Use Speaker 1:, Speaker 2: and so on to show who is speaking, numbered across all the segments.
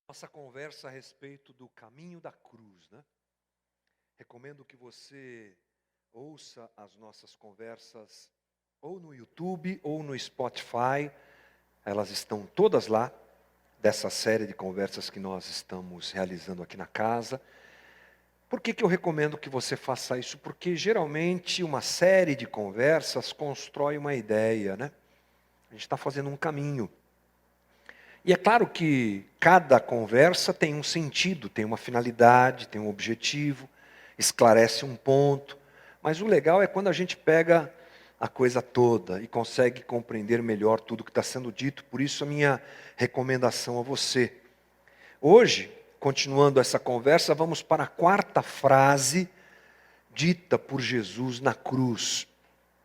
Speaker 1: Nossa conversa a respeito do caminho da cruz, né? Recomendo que você ouça as nossas conversas ou no YouTube ou no Spotify. Elas estão todas lá, dessa série de conversas que nós estamos realizando aqui na casa. Por que eu recomendo que você faça isso? Porque geralmente uma série de conversas constrói uma ideia, né? A gente está fazendo um caminho. E é claro que cada conversa tem um sentido, tem uma finalidade, tem um objetivo, esclarece um ponto. Mas o legal é quando a gente pega a coisa toda e consegue compreender melhor tudo que está sendo dito. Por isso a minha recomendação a você. Hoje, continuando essa conversa, vamos para a quarta frase dita por Jesus na cruz.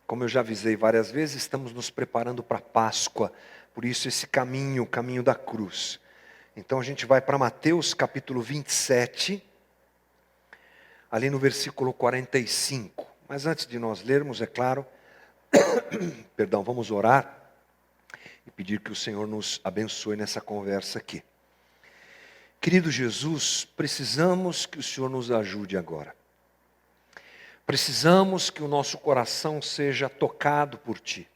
Speaker 1: Como eu já avisei várias vezes, estamos nos preparando para a Páscoa. Por isso esse caminho, o caminho da cruz. Então a gente vai para Mateus capítulo 27, ali no versículo 45. Mas antes de nós lermos, é claro, vamos orar e pedir que o Senhor nos abençoe nessa conversa aqui. Querido Jesus, precisamos que o Senhor nos ajude agora. Precisamos que o nosso coração seja tocado por Ti.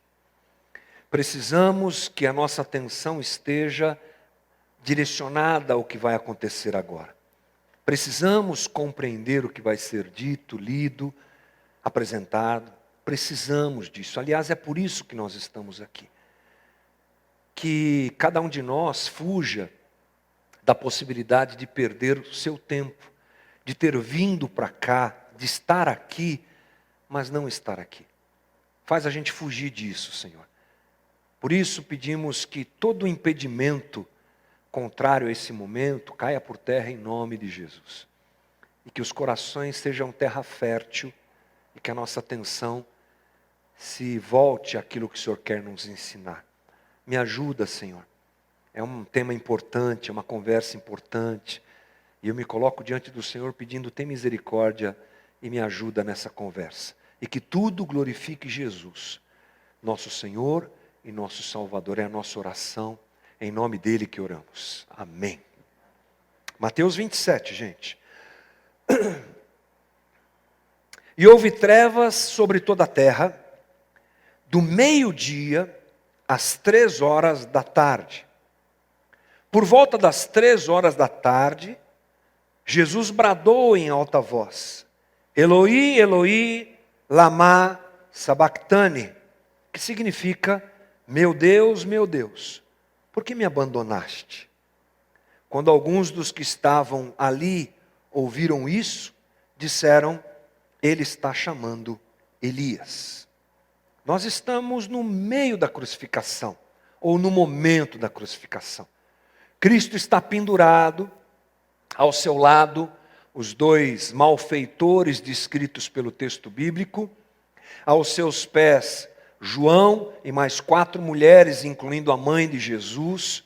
Speaker 1: Precisamos que a nossa atenção esteja direcionada ao que vai acontecer agora. Precisamos compreender o que vai ser dito, lido, apresentado. Precisamos disso. Aliás, é por isso que nós estamos aqui. Que cada um de nós fuja da possibilidade de perder o seu tempo, de ter vindo para cá, de estar aqui, mas não estar aqui. Faz a gente fugir disso, Senhor. Por isso pedimos que todo impedimento contrário a esse momento caia por terra em nome de Jesus. E que os corações sejam terra fértil e que a nossa atenção se volte àquilo que o Senhor quer nos ensinar. Me ajuda, Senhor. É um tema importante, é uma conversa importante. E eu me coloco diante do Senhor pedindo, tem misericórdia e me ajuda nessa conversa. E que tudo glorifique Jesus, nosso Senhor e nosso Salvador. É a nossa oração, é em nome dele que oramos. Amém. Mateus 27, gente. E houve trevas sobre toda a terra, do meio-dia às 3 horas da tarde. Por volta das 3 horas da tarde, Jesus bradou em alta voz: Eloi, Eloi, lama sabachthani, que significa: meu Deus, por que me abandonaste? Quando alguns dos que estavam ali ouviram isso, disseram: ele está chamando Elias. Nós estamos no meio da crucificação, ou no momento da crucificação. Cristo está pendurado, ao seu lado, os dois malfeitores descritos pelo texto bíblico, aos seus pés, João e mais 4 mulheres, incluindo a mãe de Jesus,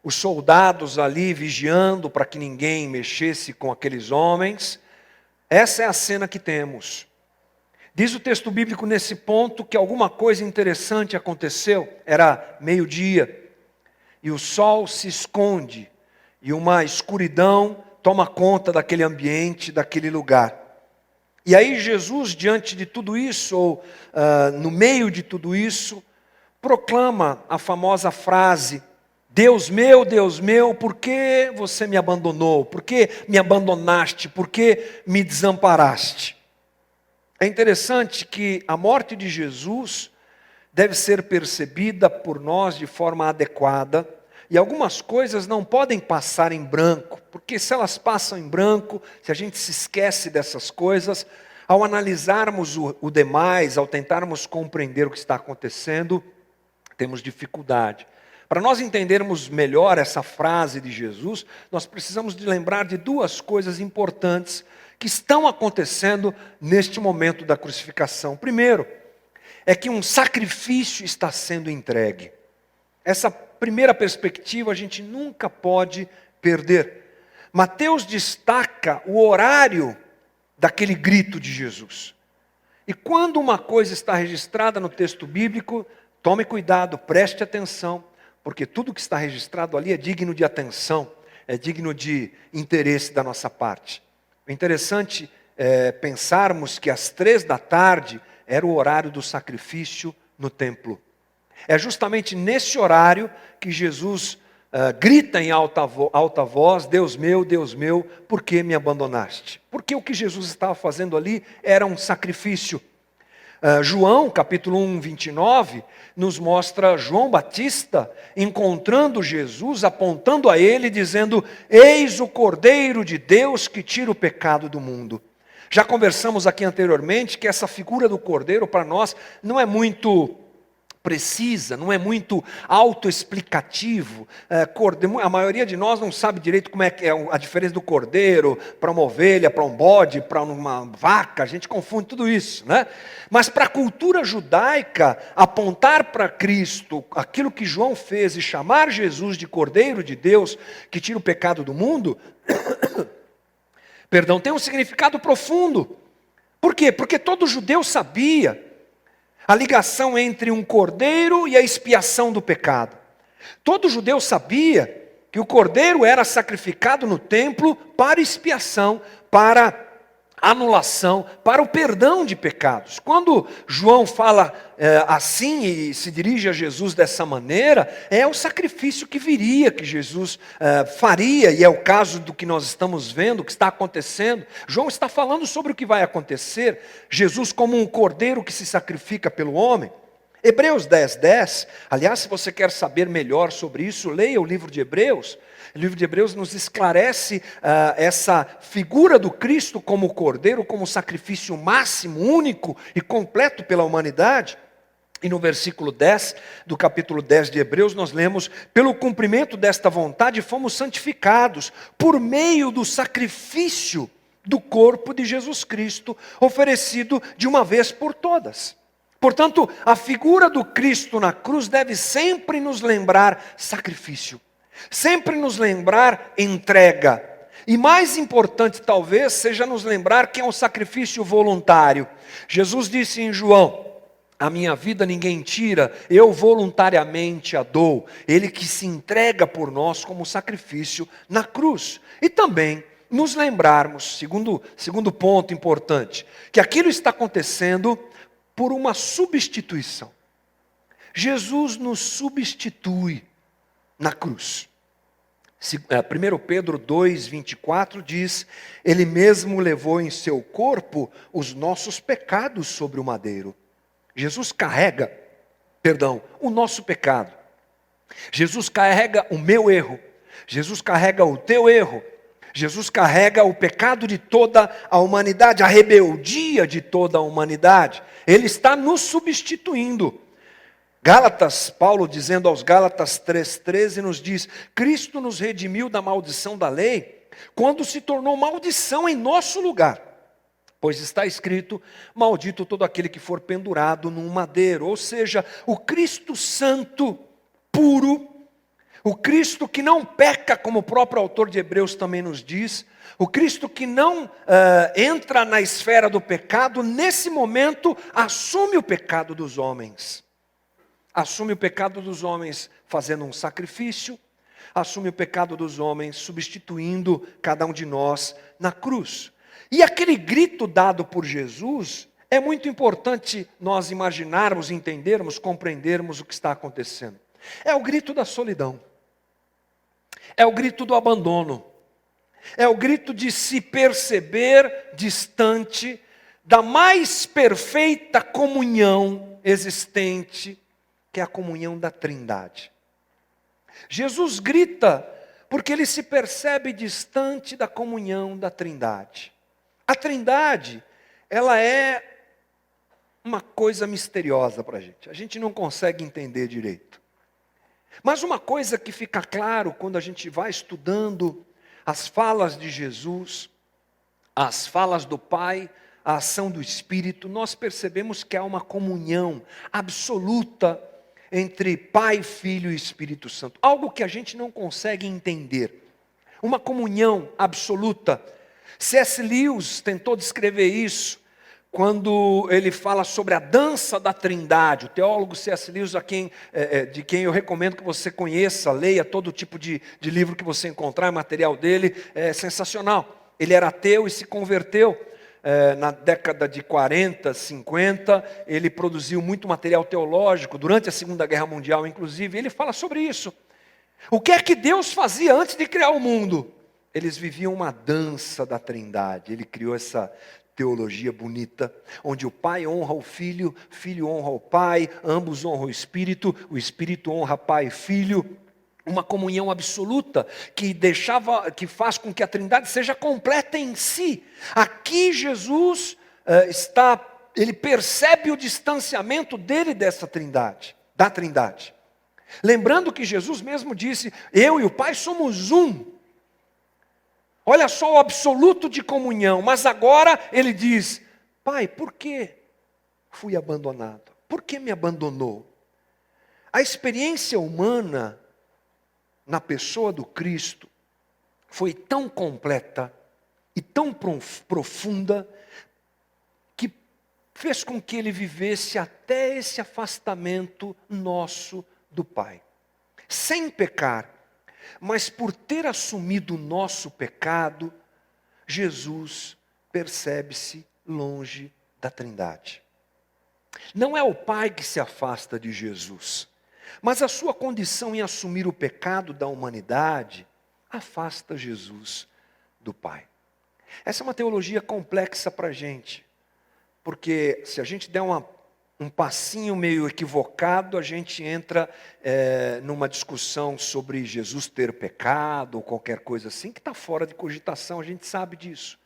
Speaker 1: os soldados ali vigiando para que ninguém mexesse com aqueles homens. Essa é a cena que temos. Diz o texto bíblico nesse ponto que alguma coisa interessante aconteceu. Era meio-dia e o sol se esconde e uma escuridão toma conta daquele ambiente, daquele lugar. E aí Jesus, diante de tudo isso, ou no meio de tudo isso, proclama a famosa frase: Deus meu, por que você me abandonou? Por que me abandonaste? Por que me desamparaste? É interessante que a morte de Jesus deve ser percebida por nós de forma adequada, e algumas coisas não podem passar em branco, porque se elas passam em branco, se a gente se esquece dessas coisas, ao analisarmos o demais, ao tentarmos compreender o que está acontecendo, temos dificuldade. Para nós entendermos melhor essa frase de Jesus, nós precisamos de lembrar de 2 coisas importantes que estão acontecendo neste momento da crucificação. Primeiro, é que um sacrifício está sendo entregue. Essa primeira perspectiva a gente nunca pode perder. Mateus destaca o horário daquele grito de Jesus. E quando uma coisa está registrada no texto bíblico, tome cuidado, preste atenção, porque tudo que está registrado ali é digno de atenção. é digno de interesse da nossa parte. O interessante é pensarmos que às 3 da tarde era o horário do sacrifício no templo. É justamente nesse horário que Jesus grita em alta voz: Deus meu, por que me abandonaste? Porque o que Jesus estava fazendo ali era um sacrifício. João, capítulo 1, 29, nos mostra João Batista encontrando Jesus, apontando a ele, dizendo: eis o Cordeiro de Deus que tira o pecado do mundo. Já conversamos aqui anteriormente que essa figura do Cordeiro para nós não é muito precisa, não é muito autoexplicativo. A maioria de nós não sabe direito como é que é a diferença do cordeiro para uma ovelha, para um bode, para uma vaca. A gente confunde tudo isso, né? Mas para a cultura judaica, apontar para Cristo aquilo que João fez e chamar Jesus de Cordeiro de Deus que tira o pecado do mundo, perdão, tem um significado profundo. Por quê? Porque todo judeu sabia a ligação entre um cordeiro e a expiação do pecado. Todo judeu sabia que o cordeiro era sacrificado no templo para expiação, para anulação, para o perdão de pecados. Quando João fala assim e se dirige a Jesus dessa maneira, é o sacrifício que viria, que Jesus faria, e é o caso do que nós estamos vendo, que está acontecendo. João está falando sobre o que vai acontecer, Jesus como um cordeiro que se sacrifica pelo homem. Hebreus 10:10, aliás, se você quer saber melhor sobre isso, leia o livro de Hebreus. O livro de Hebreus nos esclarece essa figura do Cristo como cordeiro, como sacrifício máximo, único e completo pela humanidade. E no versículo 10 do capítulo 10 de Hebreus nós lemos: pelo cumprimento desta vontade fomos santificados por meio do sacrifício do corpo de Jesus Cristo, oferecido de uma vez por todas. Portanto, a figura do Cristo na cruz deve sempre nos lembrar sacrifício, sempre nos lembrar entrega. E mais importante talvez seja nos lembrar que é um sacrifício voluntário. Jesus disse em João: a minha vida ninguém tira, eu voluntariamente a dou. Ele que se entrega por nós como sacrifício na cruz. E também nos lembrarmos, segundo ponto importante, que aquilo está acontecendo por uma substituição. Jesus nos substitui na cruz. 1 Pedro 2:24 diz: Ele mesmo levou em seu corpo os nossos pecados sobre o madeiro. Jesus carrega, o nosso pecado. Jesus carrega o meu erro. Jesus carrega o teu erro. Jesus carrega o pecado de toda a humanidade, a rebeldia de toda a humanidade. Ele está nos substituindo. Gálatas, Paulo dizendo aos Gálatas 3:13 nos diz: Cristo nos redimiu da maldição da lei, quando se tornou maldição em nosso lugar. Pois está escrito: maldito todo aquele que for pendurado num madeiro. Ou seja, o Cristo santo, puro, o Cristo que não peca, como o próprio autor de Hebreus também nos diz, o Cristo que não entra na esfera do pecado, nesse momento assume o pecado dos homens. Assume o pecado dos homens fazendo um sacrifício, assume o pecado dos homens substituindo cada um de nós na cruz. E aquele grito dado por Jesus, é muito importante nós imaginarmos, entendermos, compreendermos o que está acontecendo. É o grito da solidão. É o grito do abandono. É o grito de se perceber distante da mais perfeita comunhão existente, que é a comunhão da Trindade. Jesus grita porque ele se percebe distante da comunhão da Trindade. A Trindade, ela é uma coisa misteriosa para a gente. A gente não consegue entender direito. Mas uma coisa que fica claro quando a gente vai estudando as falas de Jesus, as falas do Pai, a ação do Espírito, nós percebemos que há uma comunhão absoluta entre Pai, Filho e Espírito Santo. Algo que a gente não consegue entender. Uma comunhão absoluta. C.S. Lewis tentou descrever isso quando ele fala sobre a dança da Trindade. O teólogo C.S. Lewis, de quem eu recomendo que você conheça, leia todo tipo de livro que você encontrar, material dele, é sensacional. Ele era ateu e se converteu na década de 40, 50, ele produziu muito material teológico, durante a Segunda Guerra Mundial, inclusive, ele fala sobre isso. O que é que Deus fazia antes de criar o mundo? Eles viviam uma dança da Trindade. Ele criou essa teologia bonita, onde o Pai honra o Filho, o Filho honra o Pai, ambos honram o Espírito honra Pai e Filho. Uma comunhão absoluta que faz com que a Trindade seja completa em si. Aqui Jesus ele percebe o distanciamento dele dessa Trindade, da Trindade. Lembrando que Jesus mesmo disse: eu e o Pai somos um. Olha só o absoluto de comunhão, mas agora ele diz: Pai, por que fui abandonado? Por que me abandonou? A experiência humana na pessoa do Cristo foi tão completa e tão profunda que fez com que ele vivesse até esse afastamento nosso do Pai. Sem pecar, mas por ter assumido o nosso pecado, Jesus percebe-se longe da Trindade. Não é o Pai que se afasta de Jesus, mas a sua condição em assumir o pecado da humanidade afasta Jesus do Pai. Essa é uma teologia complexa para a gente, porque se a gente der um passinho meio equivocado, a gente entra numa discussão sobre Jesus ter pecado ou qualquer coisa assim, que está fora de cogitação, a gente sabe disso.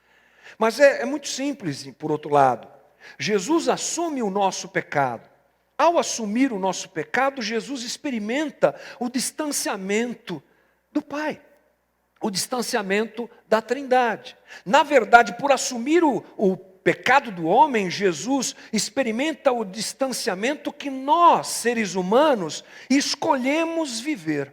Speaker 1: Mas é muito simples, por outro lado. Jesus assume o nosso pecado. Ao assumir o nosso pecado, Jesus experimenta o distanciamento do Pai, o distanciamento da Trindade. Na verdade, por assumir o pecado do homem, Jesus experimenta o distanciamento que nós, seres humanos, escolhemos viver.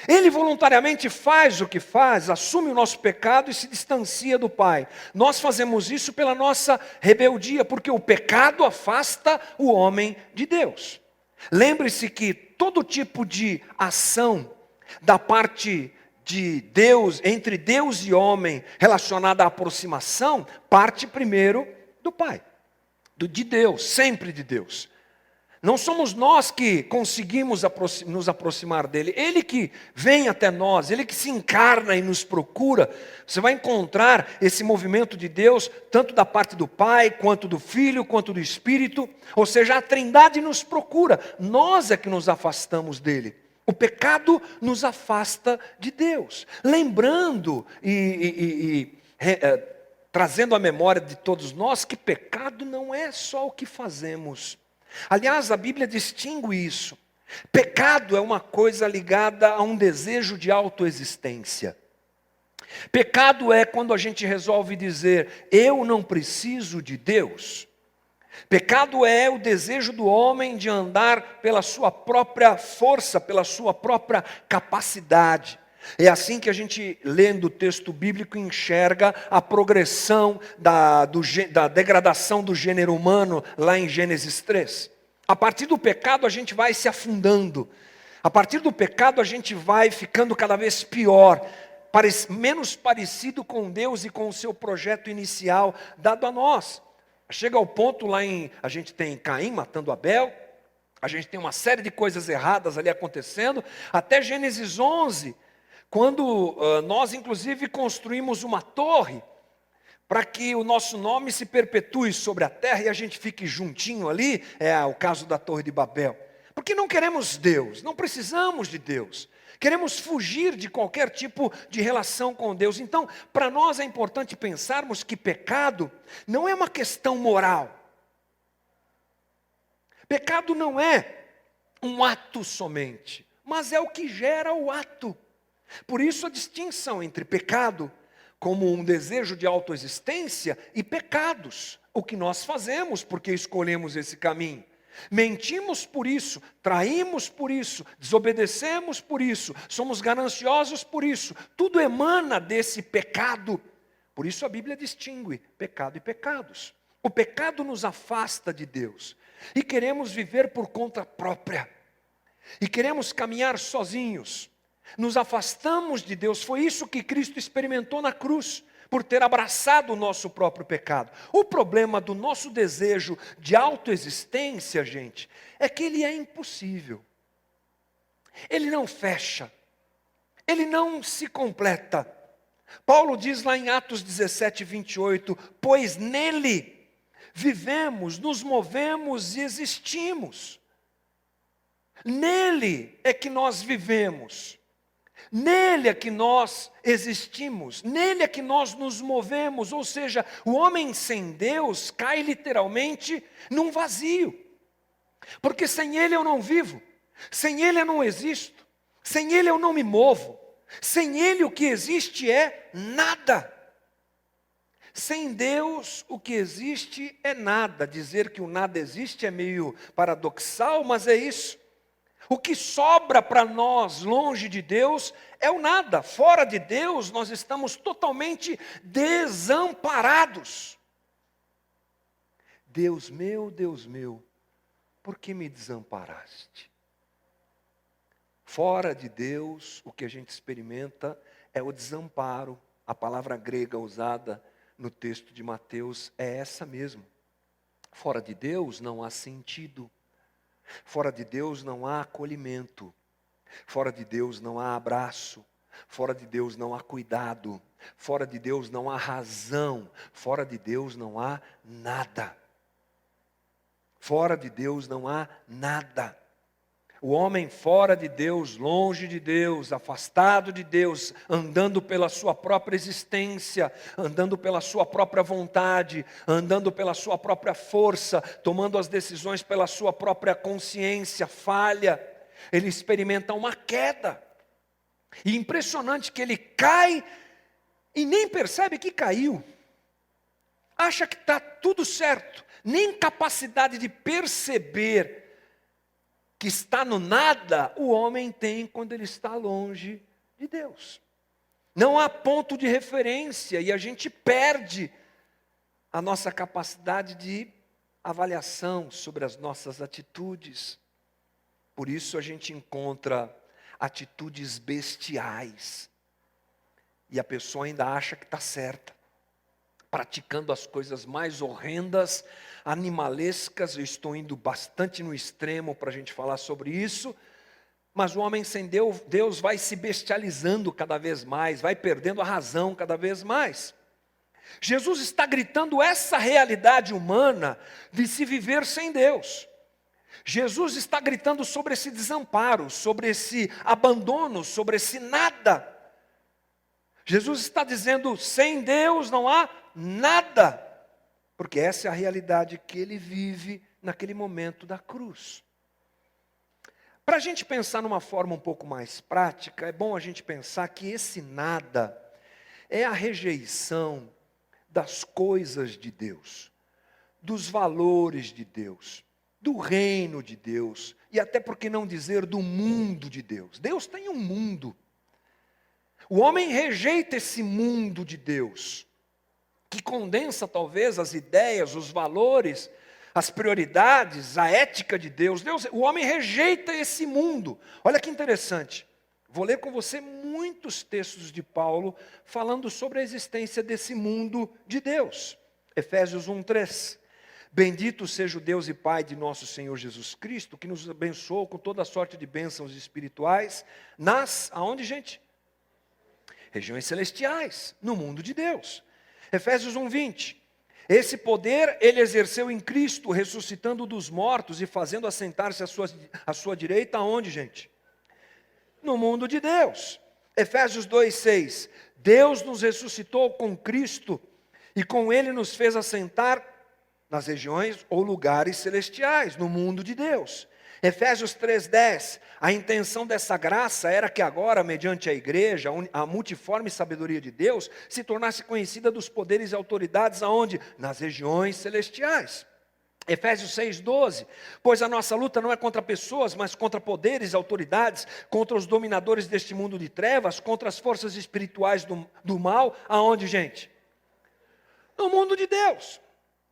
Speaker 1: Ele voluntariamente faz o que faz, assume o nosso pecado e se distancia do Pai. Nós fazemos isso pela nossa rebeldia, porque o pecado afasta o homem de Deus. Lembre-se que todo tipo de ação da parte de Deus, entre Deus e homem, relacionada à aproximação, parte primeiro do Pai, de Deus, sempre de Deus. Não somos nós que conseguimos nos aproximar dele. Ele que vem até nós, ele que se encarna e nos procura. Você vai encontrar esse movimento de Deus, tanto da parte do Pai, quanto do Filho, quanto do Espírito. Ou seja, a Trindade nos procura. Nós é que nos afastamos dele. O pecado nos afasta de Deus. Lembrando trazendo à memória de todos nós que pecado não é só o que fazemos. Aliás, a Bíblia distingue isso. Pecado é uma coisa ligada a um desejo de autoexistência. Pecado é quando a gente resolve dizer: eu não preciso de Deus. Pecado é o desejo do homem de andar pela sua própria força, pela sua própria capacidade. É assim que a gente, lendo o texto bíblico, enxerga a progressão da degradação do gênero humano lá em Gênesis 3. A partir do pecado a gente vai se afundando. A partir do pecado a gente vai ficando cada vez pior, menos parecido com Deus e com o seu projeto inicial dado a nós. Chega ao ponto a gente tem Caim matando Abel, a gente tem uma série de coisas erradas ali acontecendo, até Gênesis 11, quando nós inclusive construímos uma torre, para que o nosso nome se perpetue sobre a terra e a gente fique juntinho ali, é o caso da Torre de Babel. Porque não queremos Deus, não precisamos de Deus. Queremos fugir de qualquer tipo de relação com Deus. Então, para nós é importante pensarmos que pecado não é uma questão moral. Pecado não é um ato somente, mas é o que gera o ato. Por isso a distinção entre pecado como um desejo de autoexistência e pecados, o que nós fazemos porque escolhemos esse caminho. Mentimos por isso, traímos por isso, desobedecemos por isso, somos gananciosos por isso. Tudo emana desse pecado Por isso a Bíblia distingue pecado e pecados. O pecado nos afasta de Deus. E queremos viver por conta própria. E queremos caminhar sozinhos. Nos afastamos de Deus. Foi isso que Cristo experimentou na cruz, por ter abraçado o nosso próprio pecado. O problema do nosso desejo de autoexistência, gente, é que ele é impossível. Ele não fecha. Ele não se completa. Paulo diz lá em Atos 17, 28, pois nele vivemos, nos movemos e existimos. Nele é que nós vivemos. Nele é que nós existimos, nele é que nós nos movemos, ou seja, o homem sem Deus cai literalmente num vazio, porque sem ele eu não vivo, sem ele eu não existo, sem ele eu não me movo, sem ele o que existe é nada. Sem Deus o que existe é nada. Dizer que o nada existe é meio paradoxal, mas é isso. O que sobra para nós longe de Deus é o nada. Fora de Deus nós estamos totalmente desamparados. Deus meu, por que me desamparaste? Fora de Deus o que a gente experimenta é o desamparo. A palavra grega usada no texto de Mateus é essa mesmo. Fora de Deus não há sentido. Fora de Deus não há acolhimento, fora de Deus não há abraço, fora de Deus não há cuidado, fora de Deus não há razão, fora de Deus não há nada. Fora de Deus não há nada. O homem fora de Deus, longe de Deus, afastado de Deus, andando pela sua própria existência, andando pela sua própria vontade, andando pela sua própria força, tomando as decisões pela sua própria consciência, falha, ele experimenta uma queda. E impressionante que ele cai e nem percebe que caiu. Acha que está tudo certo, nem capacidade de perceber que está no nada, o homem tem quando ele está longe de Deus. Não há ponto de referência e a gente perde a nossa capacidade de avaliação sobre as nossas atitudes. Por isso a gente encontra atitudes bestiais e a pessoa ainda acha que está certa, praticando as coisas mais horrendas, animalescas. Eu estou indo bastante no extremo para a gente falar sobre isso, mas o homem sem Deus vai se bestializando cada vez mais, vai perdendo a razão cada vez mais. Jesus está gritando essa realidade humana de se viver sem Deus. Jesus está gritando sobre esse desamparo, sobre esse abandono, sobre esse nada. Jesus está dizendo, sem Deus não há nada, porque essa é a realidade que ele vive naquele momento da cruz. Para a gente pensar numa forma um pouco mais prática, é bom a gente pensar que esse nada é a rejeição das coisas de Deus, dos valores de Deus, do reino de Deus, e até por que não dizer do mundo de Deus. Deus tem um mundo. O homem rejeita esse mundo de Deus, que condensa talvez as ideias, os valores, as prioridades, a ética de Deus. O homem rejeita esse mundo. Olha que interessante. Vou ler com você muitos textos de Paulo falando sobre a existência desse mundo de Deus. Efésios 1:3. Bendito seja o Deus e Pai de nosso Senhor Jesus Cristo, que nos abençoou com toda sorte de bênçãos espirituais aonde, gente? Regiões celestiais, no mundo de Deus. Efésios 1:20. Esse poder ele exerceu em Cristo, ressuscitando dos mortos e fazendo assentar-se à sua direita, aonde, gente? No mundo de Deus. Efésios 2:6. Deus nos ressuscitou com Cristo e com ele nos fez assentar nas regiões ou lugares celestiais, no mundo de Deus. Efésios 3:10, a intenção dessa graça era que agora, mediante a igreja, a multiforme sabedoria de Deus, se tornasse conhecida dos poderes e autoridades aonde? Nas regiões celestiais. Efésios 6:12, pois a nossa luta não é contra pessoas, mas contra poderes e autoridades, contra os dominadores deste mundo de trevas, contra as forças espirituais do mal, aonde, gente? no mundo de Deus.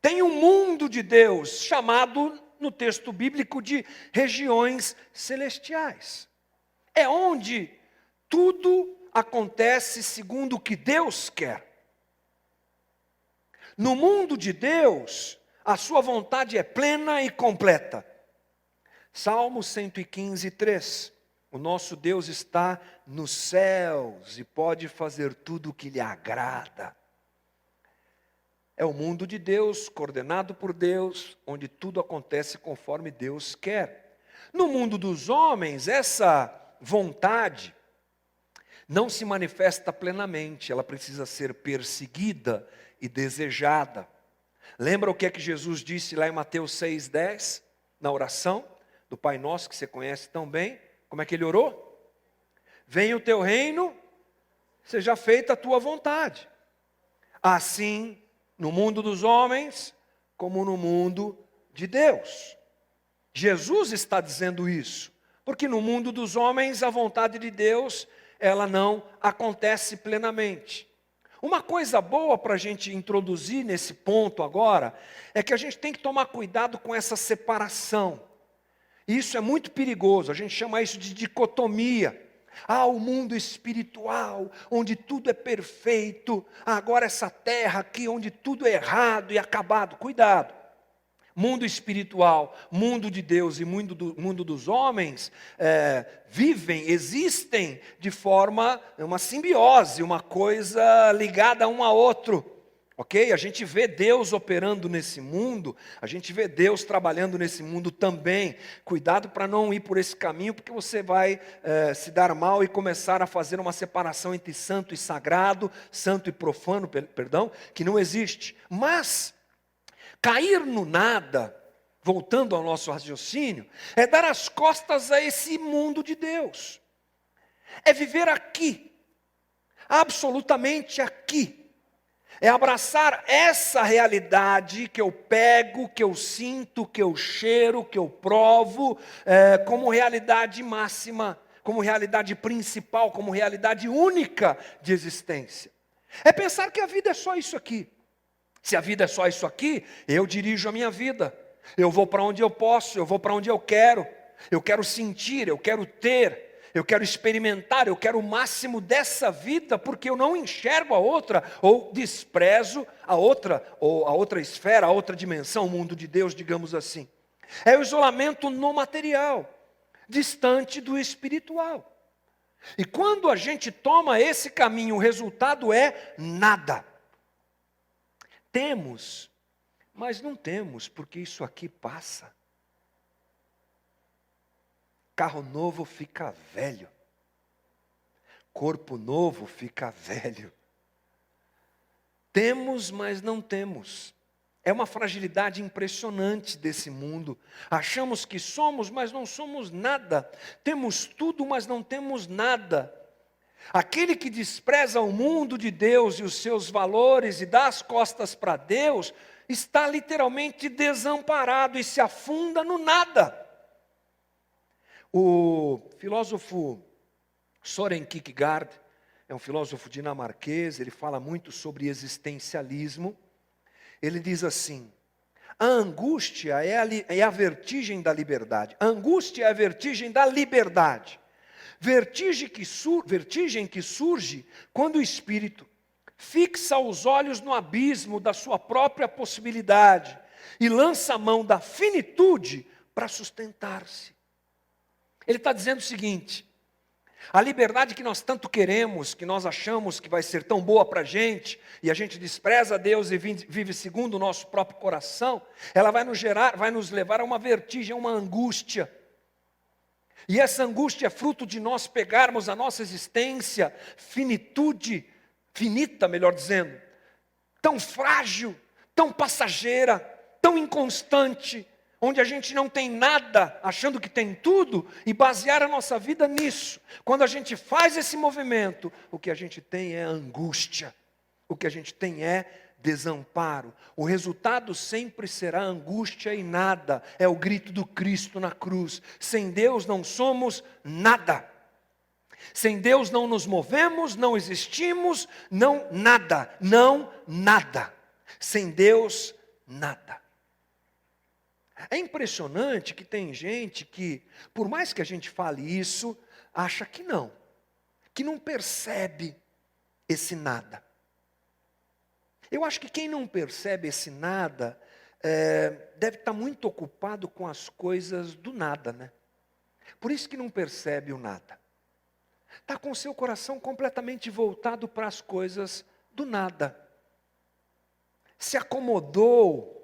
Speaker 1: Tem um mundo de Deus chamado no texto bíblico de regiões celestiais. É onde tudo acontece segundo o que Deus quer. No mundo de Deus, a sua vontade é plena e completa. Salmo 115, 3. O nosso Deus está nos céus e pode fazer tudo o que lhe agrada. É o mundo de Deus, coordenado por Deus, onde tudo acontece conforme Deus quer. No mundo dos homens, essa vontade não se manifesta plenamente, ela precisa ser perseguida e desejada. Lembra o que é que Jesus disse lá em Mateus 6,10, na oração do Pai Nosso, que você conhece tão bem? Como é que ele orou? Venha o teu reino, seja feita a tua vontade. Assim, no mundo dos homens, como no mundo de Deus. Jesus está dizendo isso, porque no mundo dos homens a vontade de Deus, ela não acontece plenamente. Uma coisa boa para a gente introduzir nesse ponto agora, é que a gente tem que tomar cuidado com essa separação. Isso é muito perigoso, a gente chama isso de dicotomia. O mundo espiritual, onde tudo é perfeito. Agora essa terra aqui, onde tudo é errado e acabado. Cuidado. Mundo espiritual, mundo de Deus e mundo dos homens existem de forma, uma simbiose, uma coisa ligada a um a outro. Ok? A gente vê Deus operando nesse mundo, a gente vê Deus trabalhando nesse mundo também. Cuidado para não ir por esse caminho, porque você vai se dar mal e começar a fazer uma separação entre santo e sagrado, santo e profano, perdão, que não existe. Mas cair no nada, voltando ao nosso raciocínio, é dar as costas a esse mundo de Deus. É viver aqui, absolutamente aqui. É abraçar essa realidade que eu pego, que eu sinto, que eu cheiro, que eu provo, como realidade máxima, como realidade principal, como realidade única de existência. É pensar que a vida é só isso aqui. Se a vida é só isso aqui, eu dirijo a minha vida. Eu vou para onde eu posso, eu vou para onde eu quero sentir, eu quero ter. Eu quero experimentar, eu quero o máximo dessa vida, porque eu não enxergo a outra, ou desprezo a outra, ou a outra esfera, a outra dimensão, o mundo de Deus, digamos assim. É o isolamento no material, distante do espiritual. E quando a gente toma esse caminho, o resultado é nada. Temos, mas não temos, porque isso aqui passa. Carro novo fica velho. Corpo novo fica velho. Temos, mas não temos. É uma fragilidade impressionante desse mundo. Achamos que somos, mas não somos nada. Temos tudo, mas não temos nada. Aquele que despreza o mundo de Deus e os seus valores e dá as costas para Deus, está literalmente desamparado e se afunda no nada. O filósofo Søren Kierkegaard é um filósofo dinamarquês, ele fala muito sobre existencialismo. Ele diz assim: a angústia é a vertigem da liberdade. A angústia é a vertigem da liberdade. Vertigem que surge quando o espírito fixa os olhos no abismo da sua própria possibilidade e lança a mão da finitude para sustentar-se. Ele está dizendo o seguinte: a liberdade que nós tanto queremos, que nós achamos que vai ser tão boa para a gente, e a gente despreza a Deus e vive segundo o nosso próprio coração, ela vai nos levar a uma vertigem, a uma angústia. E essa angústia é fruto de nós pegarmos a nossa existência, finita, melhor dizendo, tão frágil, tão passageira, tão inconstante, onde a gente não tem nada, achando que tem tudo, e basear a nossa vida nisso. Quando a gente faz esse movimento, o que a gente tem é angústia, o que a gente tem é desamparo. O resultado sempre será angústia e nada. É o grito do Cristo na cruz. Sem Deus não somos nada. Sem Deus não nos movemos, não existimos, não nada. Sem Deus, nada. É impressionante que tem gente que, por mais que a gente fale isso, acha que não percebe esse nada. Eu acho que quem não percebe esse nada, deve estar muito ocupado com as coisas do nada, né? Por isso que não percebe o nada. Está com o seu coração completamente voltado para as coisas do nada. Se acomodou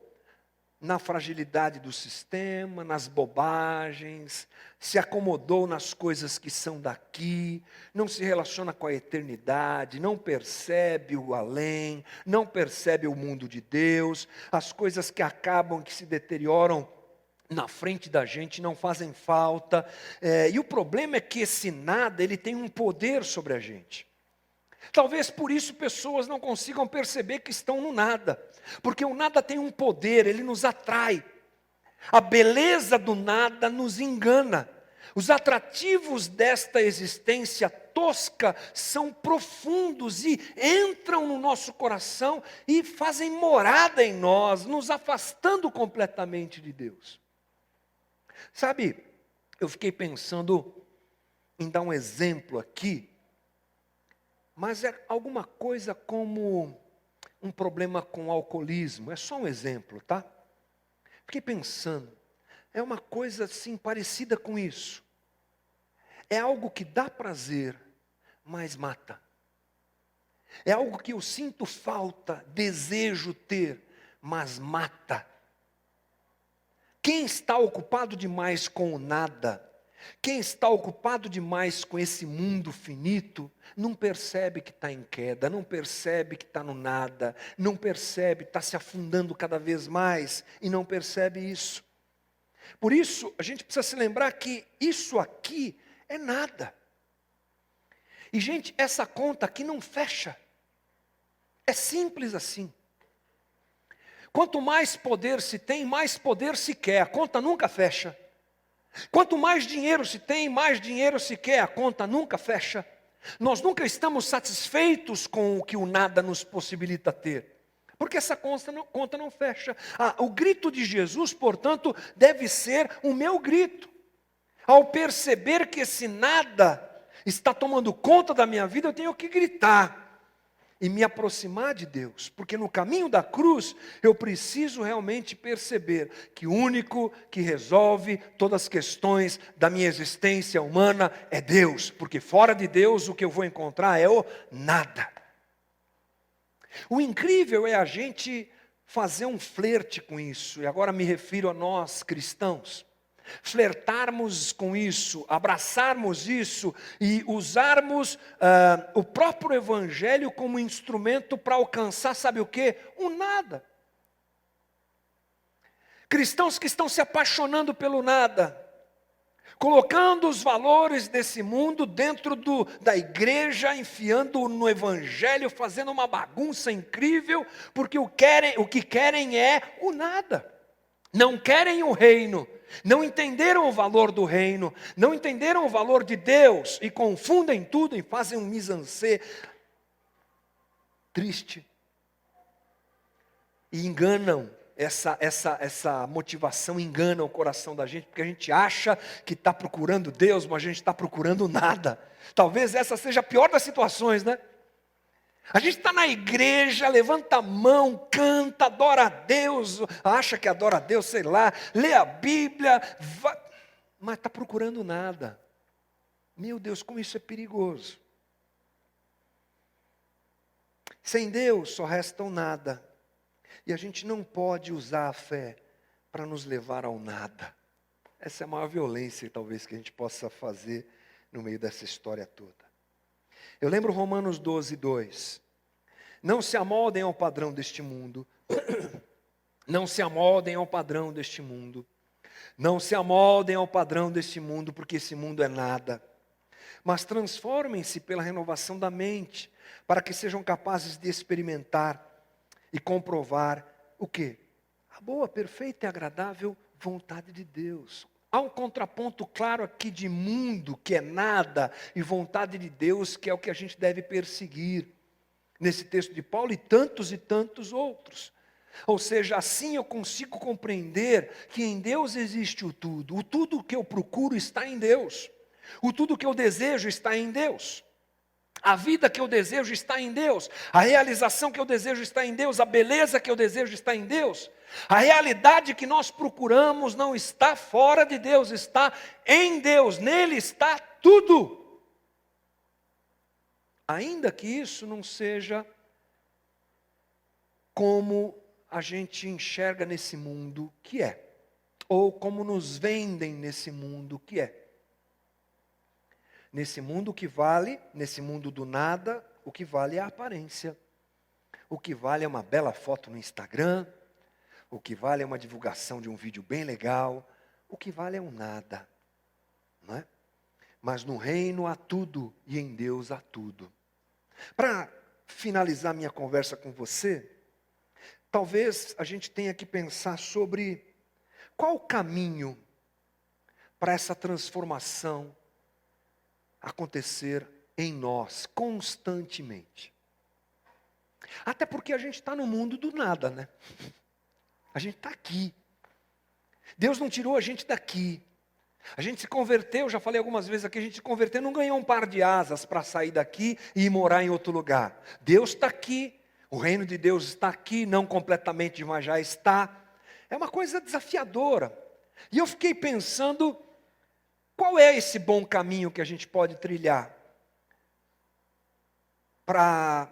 Speaker 1: na fragilidade do sistema, nas bobagens, se acomodou nas coisas que são daqui, não se relaciona com a eternidade, não percebe o além, não percebe o mundo de Deus, as coisas que acabam, que se deterioram na frente da gente não fazem falta, e o problema é que esse nada, ele tem um poder sobre a gente. Talvez por isso pessoas não consigam perceber que estão no nada, porque o nada tem um poder, ele nos atrai. A beleza do nada nos engana. Os atrativos desta existência tosca são profundos e entram no nosso coração e fazem morada em nós, nos afastando completamente de Deus. Sabe, eu fiquei pensando em dar um exemplo aqui, mas é alguma coisa como um problema com o alcoolismo. É só um exemplo, tá? Fiquei pensando, é uma coisa assim parecida com isso. É algo que dá prazer, mas mata. É algo que eu sinto falta, desejo ter, mas mata. Quem está ocupado demais com o nada, quem está ocupado demais com esse mundo finito, não percebe que está em queda, não percebe que está no nada, não percebe, está se afundando cada vez mais e não percebe isso. Por isso, a gente precisa se lembrar que isso aqui é nada. E, gente, essa conta aqui não fecha. É simples assim. Quanto mais poder se tem, mais poder se quer. A conta nunca fecha. Quanto mais dinheiro se tem, mais dinheiro se quer, a conta nunca fecha. Nós nunca estamos satisfeitos com o que o nada nos possibilita ter, porque essa conta não fecha. O grito de Jesus, portanto, deve ser o meu grito. Ao perceber que esse nada está tomando conta da minha vida, eu tenho que gritar e me aproximar de Deus, porque no caminho da cruz eu preciso realmente perceber que o único que resolve todas as questões da minha existência humana é Deus, porque fora de Deus o que eu vou encontrar é o nada. O incrível é a gente fazer um flerte com isso, e agora me refiro a nós cristãos. Flertarmos com isso, abraçarmos isso e usarmos o próprio Evangelho como instrumento para alcançar, sabe o quê? O nada. Cristãos que estão se apaixonando pelo nada, colocando os valores desse mundo dentro da igreja, enfiando no Evangelho, fazendo uma bagunça incrível, porque o que querem é o nada. Não querem o reino, não entenderam o valor do reino, não entenderam o valor de Deus e confundem tudo e fazem um mise-en-scène triste. E enganam, essa motivação engana o coração da gente, porque a gente acha que está procurando Deus, mas a gente está procurando nada. Talvez essa seja a pior das situações, né? A gente está na igreja, levanta a mão, canta, adora a Deus, acha que adora a Deus, sei lá, lê a Bíblia, mas está procurando nada. Meu Deus, como isso é perigoso. Sem Deus só resta o nada. E a gente não pode usar a fé para nos levar ao nada. Essa é a maior violência, talvez, que a gente possa fazer no meio dessa história toda. Eu lembro Romanos 12, 2. Não se amoldem ao padrão deste mundo. Não se amoldem ao padrão deste mundo. Não se amoldem ao padrão deste mundo, porque esse mundo é nada. Mas transformem-se pela renovação da mente, para que sejam capazes de experimentar e comprovar o quê? A boa, perfeita e agradável vontade de Deus. Há um contraponto claro aqui de mundo, que é nada, e vontade de Deus, que é o que a gente deve perseguir. Nesse texto de Paulo e tantos outros. Ou seja, assim eu consigo compreender que em Deus existe o tudo que eu procuro está em Deus, o tudo que eu desejo está em Deus. A vida que eu desejo está em Deus, a realização que eu desejo está em Deus, a beleza que eu desejo está em Deus. A realidade que nós procuramos não está fora de Deus, está em Deus, nele está tudo. Ainda que isso não seja como a gente enxerga nesse mundo que é, ou como nos vendem nesse mundo que é. Nesse mundo o que vale, nesse mundo do nada, o que vale é a aparência. O que vale é uma bela foto no Instagram, o que vale é uma divulgação de um vídeo bem legal, o que vale é um nada, não é? Mas no reino há tudo e em Deus há tudo. Para finalizar minha conversa com você, talvez a gente tenha que pensar sobre qual o caminho para essa transformação acontecer em nós constantemente. Até porque a gente está no mundo do nada, né? A gente está aqui. Deus não tirou a gente daqui. A gente se converteu, já falei algumas vezes aqui, a gente se converteu, não ganhou um par de asas para sair daqui e ir morar em outro lugar. Deus está aqui, o reino de Deus está aqui, não completamente, mas já está. É uma coisa desafiadora. E eu fiquei pensando, qual é esse bom caminho que a gente pode trilhar para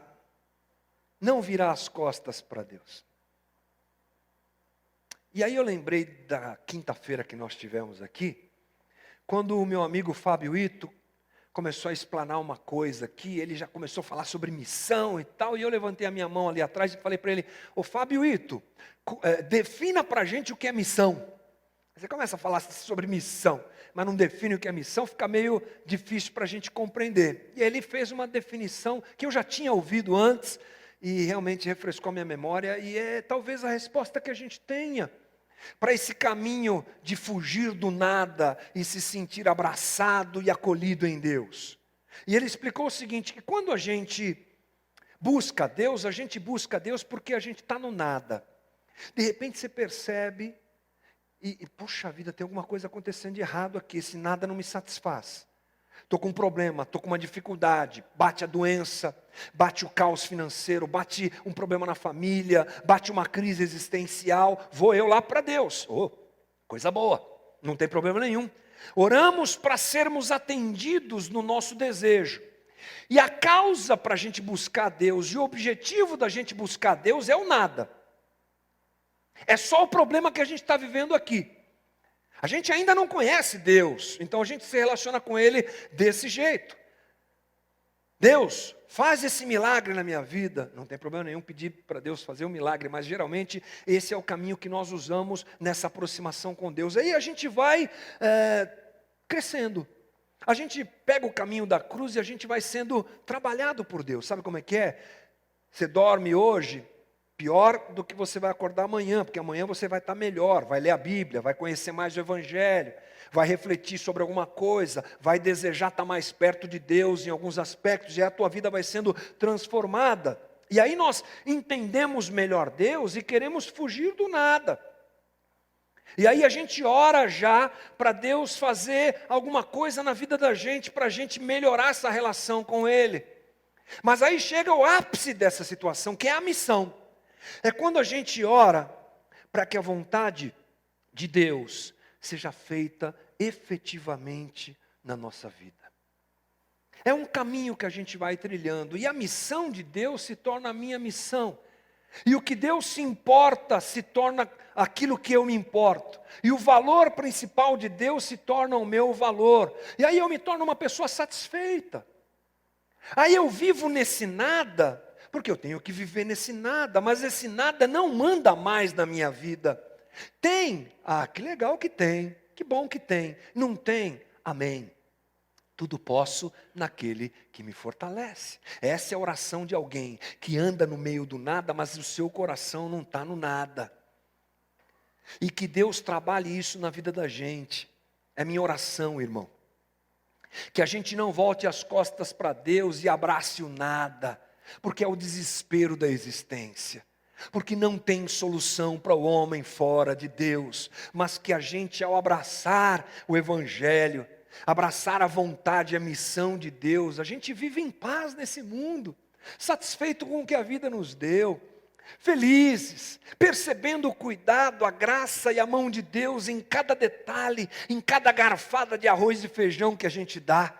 Speaker 1: não virar as costas para Deus? E aí eu lembrei da quinta-feira que nós tivemos aqui, quando o meu amigo Fábio Ito começou a explanar uma coisa aqui, ele já começou a falar sobre missão e tal, e eu levantei a minha mão ali atrás e falei para ele, ô Fábio Ito, defina para a gente o que é missão. Você começa a falar sobre missão, mas não define o que é missão, fica meio difícil para a gente compreender. E ele fez uma definição que eu já tinha ouvido antes, e realmente refrescou a minha memória, e é talvez a resposta que a gente tenha para esse caminho de fugir do nada e se sentir abraçado e acolhido em Deus. E ele explicou o seguinte, que quando a gente busca Deus porque a gente está no nada. De repente você percebe, puxa vida, tem alguma coisa acontecendo de errado aqui, esse nada não me satisfaz. Estou com um problema, estou com uma dificuldade, bate a doença, bate o caos financeiro, bate um problema na família, bate uma crise existencial, vou eu lá para Deus. Coisa boa, não tem problema nenhum. Oramos para sermos atendidos no nosso desejo. E a causa para a gente buscar Deus, e o objetivo da gente buscar Deus é o nada. É só o problema que a gente está vivendo aqui. A gente ainda não conhece Deus, então a gente se relaciona com Ele desse jeito. Deus, faz esse milagre na minha vida. Não tem problema nenhum pedir para Deus fazer um milagre, mas geralmente esse é o caminho que nós usamos nessa aproximação com Deus. Aí a gente vai crescendo. A gente pega o caminho da cruz e a gente vai sendo trabalhado por Deus. Sabe como é que é? Você dorme hoje, pior do que você vai acordar amanhã, porque amanhã você vai estar melhor, vai ler a Bíblia, vai conhecer mais o Evangelho, vai refletir sobre alguma coisa, vai desejar estar mais perto de Deus em alguns aspectos, e a tua vida vai sendo transformada. E aí nós entendemos melhor Deus e queremos fugir do nada. E aí a gente ora já para Deus fazer alguma coisa na vida da gente, para a gente melhorar essa relação com Ele. Mas aí chega o ápice dessa situação, que é a missão. É quando a gente ora para que a vontade de Deus seja feita efetivamente na nossa vida. É um caminho que a gente vai trilhando, e a missão de Deus se torna a minha missão. E o que Deus se importa se torna aquilo que eu me importo. E o valor principal de Deus se torna o meu valor. E aí eu me torno uma pessoa satisfeita. Aí eu vivo nesse nada, porque eu tenho que viver nesse nada, mas esse nada não manda mais na minha vida. Tem? Que legal que tem, que bom que tem. Não tem? Amém. Tudo posso naquele que me fortalece. Essa é a oração de alguém que anda no meio do nada, mas o seu coração não está no nada. E que Deus trabalhe isso na vida da gente. É minha oração, irmão. Que a gente não volte as costas para Deus e abrace o nada, porque é o desespero da existência. Porque não tem solução para o homem fora de Deus, mas que a gente, ao abraçar o Evangelho, abraçar a vontade e a missão de Deus, a gente vive em paz nesse mundo, satisfeito com o que a vida nos deu, felizes, percebendo o cuidado, a graça e a mão de Deus em cada detalhe, em cada garfada de arroz e feijão que a gente dá,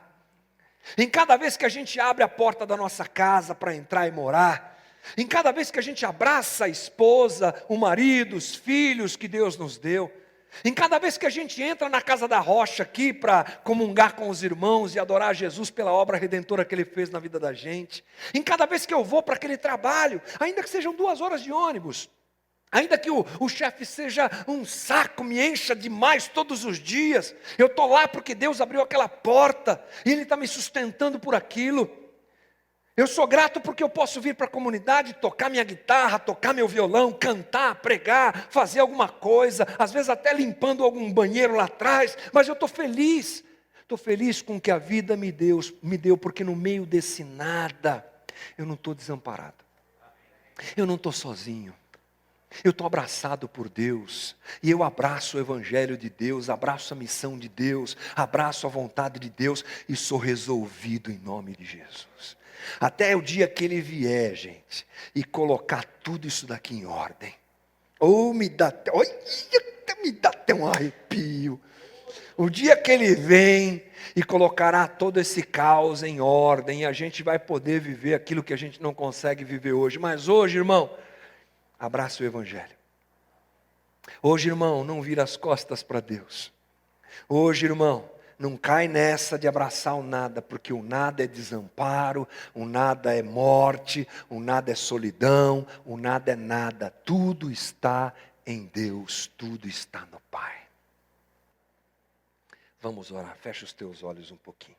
Speaker 1: em cada vez que a gente abre a porta da nossa casa para entrar e morar, em cada vez que a gente abraça a esposa, o marido, os filhos que Deus nos deu, em cada vez que a gente entra na casa da rocha aqui para comungar com os irmãos e adorar Jesus pela obra redentora que Ele fez na vida da gente, em cada vez que eu vou para aquele trabalho, ainda que sejam 2 horas de ônibus, ainda que o chefe seja um saco, me encha demais todos os dias, eu estou lá porque Deus abriu aquela porta e Ele está me sustentando por aquilo. Eu sou grato porque eu posso vir para a comunidade, tocar minha guitarra, tocar meu violão, cantar, pregar, fazer alguma coisa, às vezes até limpando algum banheiro lá atrás, mas eu estou feliz. Estou feliz com o que a vida me deu, porque no meio desse nada, eu não estou desamparado. Eu não estou sozinho. Eu estou abraçado por Deus, e eu abraço o Evangelho de Deus, abraço a missão de Deus, abraço a vontade de Deus, e sou resolvido em nome de Jesus. Até o dia que Ele vier, gente, e colocar tudo isso daqui em ordem. Me dá até um arrepio. O dia que Ele vem e colocará todo esse caos em ordem, a gente vai poder viver aquilo que a gente não consegue viver hoje. Mas hoje, irmão, abraça o Evangelho. Hoje, irmão, não vira as costas para Deus. Hoje, irmão, não cai nessa de abraçar o nada, porque o nada é desamparo, o nada é morte, o nada é solidão, o nada é nada. Tudo está em Deus, tudo está no Pai. Vamos orar, fecha os teus olhos um pouquinho.